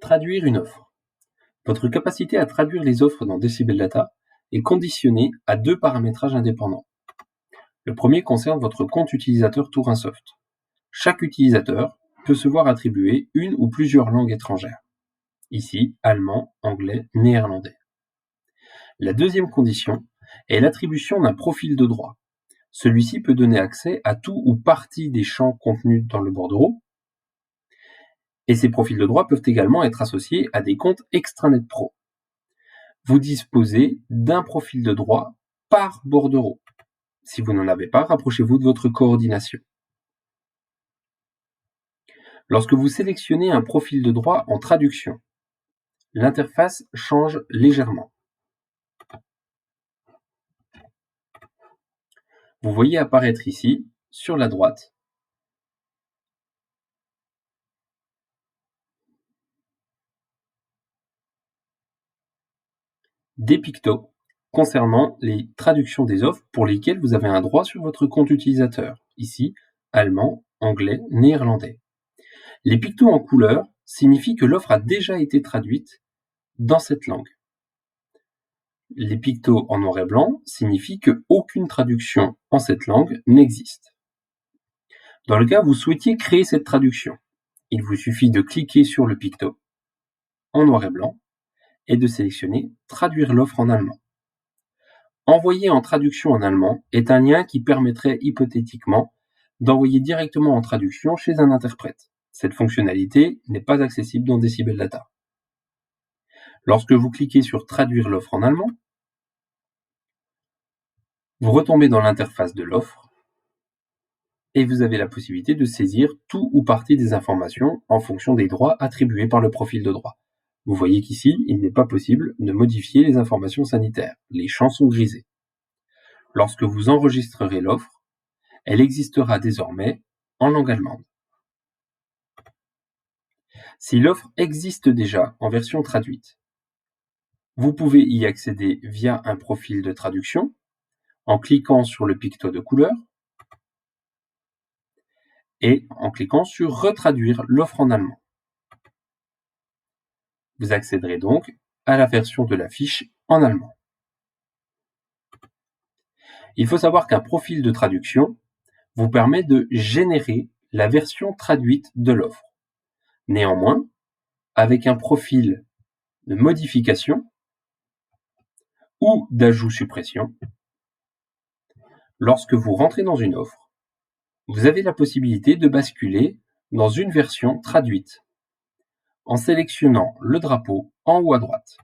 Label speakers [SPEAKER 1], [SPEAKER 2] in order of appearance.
[SPEAKER 1] Traduire une offre. Votre capacité à traduire les offres dans Decibel Data est conditionnée à deux paramétrages indépendants. Le premier concerne votre compte utilisateur Tourinsoft. Chaque utilisateur peut se voir attribuer une ou plusieurs langues étrangères. Ici, allemand, anglais, néerlandais. La deuxième condition est l'attribution d'un profil de droit. Celui-ci peut donner accès à tout ou partie des champs contenus dans le bordereau, et ces profils de droit peuvent également être associés à des comptes Extranet Pro. Vous disposez d'un profil de droit par bordereau. Si vous n'en avez pas, rapprochez-vous de votre coordination. Lorsque vous sélectionnez un profil de droit en traduction, l'interface change légèrement. Vous voyez apparaître ici, sur la droite, des pictos concernant les traductions des offres pour lesquelles vous avez un droit sur votre compte utilisateur. Ici, allemand, anglais, néerlandais. Les pictos en couleur signifient que l'offre a déjà été traduite dans cette langue. Les pictos en noir et blanc signifient qu'aucune traduction en cette langue n'existe. Dans le cas où vous souhaitiez créer cette traduction, il vous suffit de cliquer sur le picto en noir et blanc et de sélectionner « Traduire l'offre en allemand ». Envoyer en traduction en allemand est un lien qui permettrait hypothétiquement d'envoyer directement en traduction chez un interprète. Cette fonctionnalité n'est pas accessible dans Decibel Data. Lorsque vous cliquez sur « Traduire l'offre en allemand », vous retombez dans l'interface de l'offre et vous avez la possibilité de saisir tout ou partie des informations en fonction des droits attribués par le profil de droit. Vous voyez qu'ici, il n'est pas possible de modifier les informations sanitaires. Les champs sont grisés. Lorsque vous enregistrerez l'offre, elle existera désormais en langue allemande. Si l'offre existe déjà en version traduite, vous pouvez y accéder via un profil de traduction en cliquant sur le picto de couleur et en cliquant sur « Retraduire l'offre en allemand ». Vous accéderez donc à la version de la fiche en allemand. Il faut savoir qu'un profil de traduction vous permet de générer la version traduite de l'offre. Néanmoins, avec un profil de modification ou d'ajout-suppression, lorsque vous rentrez dans une offre, vous avez la possibilité de basculer dans une version traduite en sélectionnant le drapeau en haut à droite.